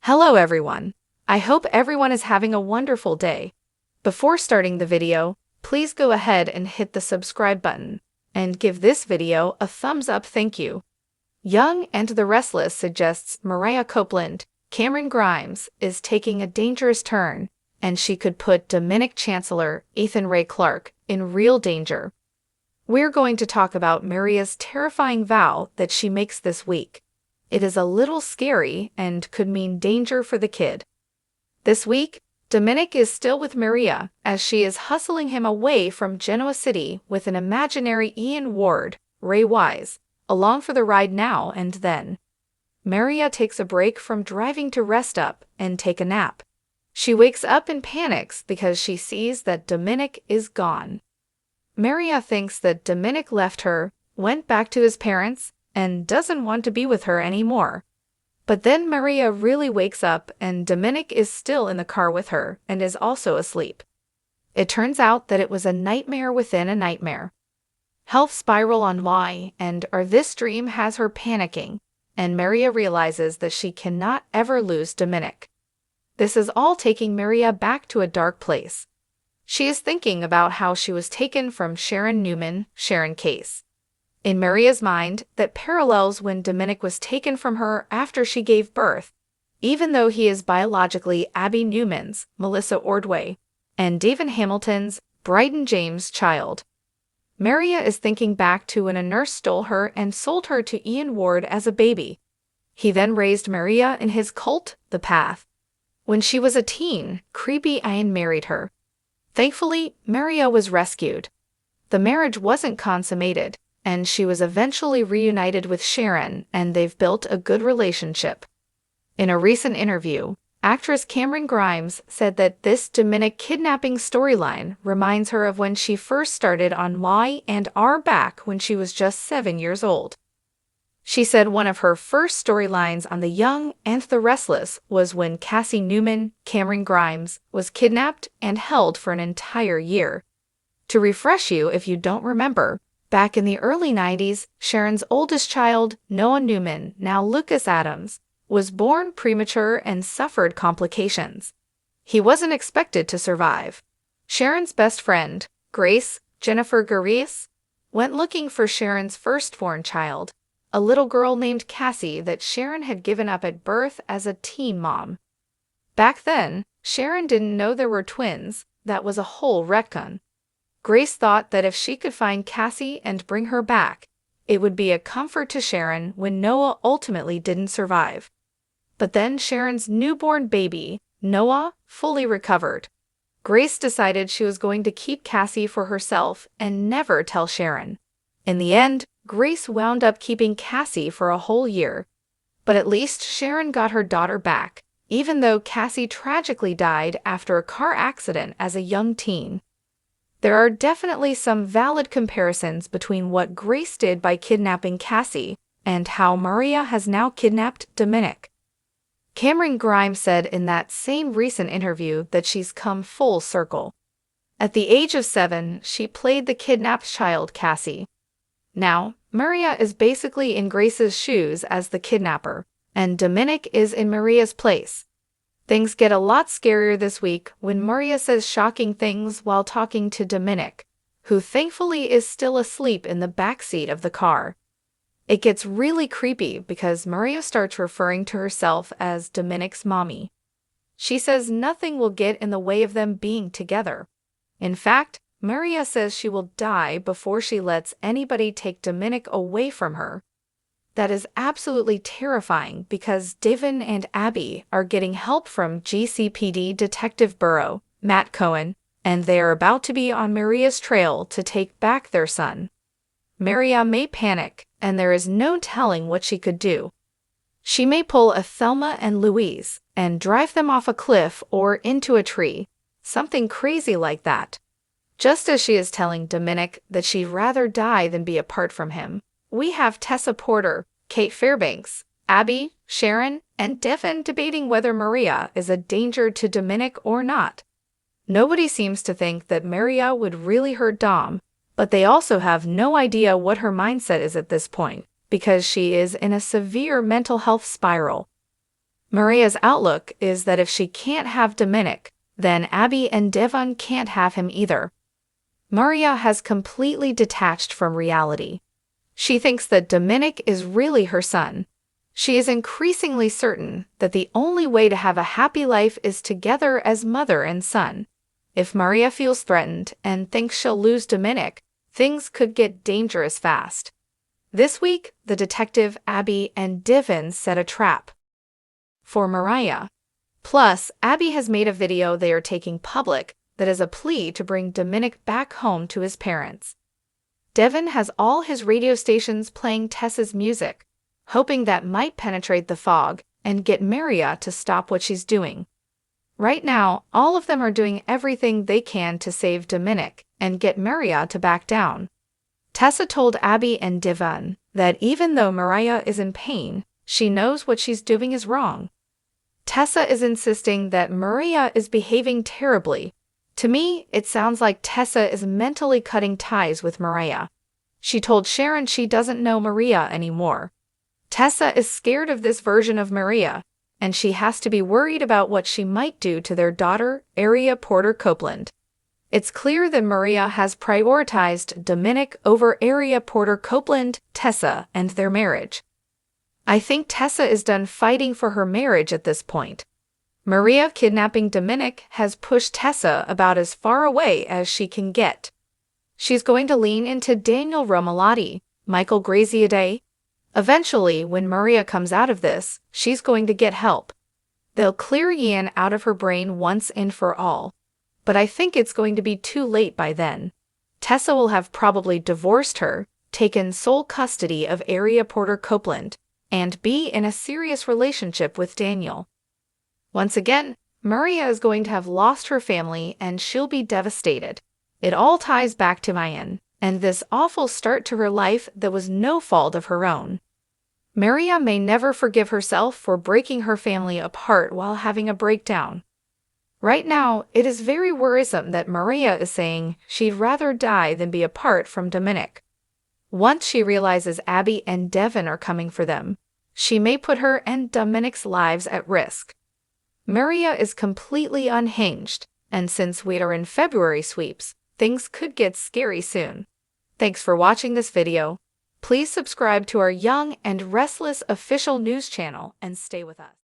Hello everyone. I hope everyone is having a wonderful day. Before starting the video, please go ahead and hit the subscribe button and give this video a thumbs up, thank you. Young and the Restless suggests Mariah Copeland, Cameron Grimes, is taking a dangerous turn, and she could put Dominic Chancellor Ethan Ray Clark in real danger. We're going to talk about Mariah's terrifying vow that she makes this week. It is a little scary and could mean danger for the kid. This week, Dominic is still with Mariah as she is hustling him away from Genoa City with an imaginary Ian Ward, Ray Wise, along for the ride now and then. Mariah takes a break from driving to rest up and take a nap. She wakes up and panics because she sees that Dominic is gone. Mariah thinks that Dominic left her, went back to his parents, and doesn't want to be with her anymore. But then Mariah really wakes up and Dominic is still in the car with her and is also asleep. It turns out that it was a nightmare within a nightmare. Health spiral on why and or this dream has her panicking, and Mariah realizes that she cannot ever lose Dominic. This is all taking Mariah back to a dark place. She is thinking about how she was taken from Sharon Newman, Sharon Case. In Mariah's mind, that parallels when Dominic was taken from her after she gave birth, even though he is biologically Abby Newman's, Melissa Ordway, and David Hamilton's, Bryton James' child. Mariah is thinking back to when a nurse stole her and sold her to Ian Ward as a baby. He then raised Mariah in his cult, The Path. When she was a teen, creepy Ian married her. Thankfully, Mariah was rescued. The marriage wasn't consummated, and she was eventually reunited with Sharon, and they've built a good relationship. In a recent interview, actress Cameron Grimes said that this Dominic kidnapping storyline reminds her of when she first started on Y and R back when she was just 7 years old. She said one of her first storylines on The Young and the Restless was when Cassie Newman, Cameron Grimes, was kidnapped and held for an entire year. To refresh you if you don't remember, back in the early 90s, Sharon's oldest child, Noah Newman, now Lucas Adams, was born premature and suffered complications. He wasn't expected to survive. Sharon's best friend, Grace, Jennifer Gareis, went looking for Sharon's firstborn child, a little girl named Cassie that Sharon had given up at birth as a teen mom. Back then, Sharon didn't know there were twins. That was a whole retcon. Grace thought that if she could find Cassie and bring her back, it would be a comfort to Sharon when Noah ultimately didn't survive. But then Sharon's newborn baby, Noah, fully recovered. Grace decided she was going to keep Cassie for herself and never tell Sharon. In the end, Grace wound up keeping Cassie for a whole year. But at least Sharon got her daughter back, even though Cassie tragically died after a car accident as a young teen. There are definitely some valid comparisons between what Grace did by kidnapping Cassie and how Mariah has now kidnapped Dominic. Cameron Grimes said in that same recent interview that she's come full circle. At the age of 7, she played the kidnapped child Cassie. Now, Mariah is basically in Grace's shoes as the kidnapper, and Dominic is in Mariah's place. Things get a lot scarier this week when Mariah says shocking things while talking to Dominic, who thankfully is still asleep in the backseat of the car. It gets really creepy because Mariah starts referring to herself as Dominic's mommy. She says nothing will get in the way of them being together. In fact, Mariah says she will die before she lets anybody take Dominic away from her. That is absolutely terrifying because Devin and Abby are getting help from GCPD Detective Bureau, Matt Cohen, and they are about to be on Mariah's trail to take back their son. Mariah may panic, and there is no telling what she could do. She may pull a Thelma and Louise and drive them off a cliff or into a tree, something crazy like that. Just as she is telling Dominic that she'd rather die than be apart from him, we have Tessa Porter, Kate Fairbanks, Abby, Sharon, and Devin debating whether Mariah is a danger to Dominic or not. Nobody seems to think that Mariah would really hurt Dom, but they also have no idea what her mindset is at this point, because she is in a severe mental health spiral. Maria's outlook is that if she can't have Dominic, then Abby and Devon can't have him either. Maria has completely detached from reality. She thinks that Dominic is really her son. She is increasingly certain that the only way to have a happy life is together as mother and son. If Maria feels threatened and thinks she'll lose Dominic, things could get dangerous fast. This week, the detective Abby and Devon set a trap for Mariah. Plus, Abby has made a video they are taking public that is a plea to bring Dominic back home to his parents. Devon has all his radio stations playing Tessa's music, hoping that might penetrate the fog and get Maria to stop what she's doing. Right now, all of them are doing everything they can to save Dominic and get Maria to back down. Tessa told Abby and Devon that even though Maria is in pain, she knows what she's doing is wrong. Tessa is insisting that Maria is behaving terribly. To me, it sounds like Tessa is mentally cutting ties with Maria. She told Sharon she doesn't know Maria anymore. Tessa is scared of this version of Maria, and she has to be worried about what she might do to their daughter, Aria Porter Copeland. It's clear that Maria has prioritized Dominic over Aria Porter Copeland, Tessa, and their marriage. I think Tessa is done fighting for her marriage at this point. Maria kidnapping Dominic has pushed Tessa about as far away as she can get. She's going to lean into Daniel Romalotti, Michael Graziadei. Eventually, when Maria comes out of this, she's going to get help. They'll clear Ian out of her brain once and for all. But I think it's going to be too late by then. Tessa will have probably divorced her, taken sole custody of Aria Porter Copeland, and be in a serious relationship with Daniel. Once again, Maria is going to have lost her family and she'll be devastated. It all ties back to Mayan, and this awful start to her life that was no fault of her own. Maria may never forgive herself for breaking her family apart while having a breakdown. Right now, it is very worrisome that Maria is saying she'd rather die than be apart from Dominic. Once she realizes Abby and Devon are coming for them, she may put her and Dominic's lives at risk. Maria is completely unhinged, and since we are in February sweeps, things could get scary soon. Thanks for watching this video. Please subscribe to our Young and Restless official news channel and stay with us.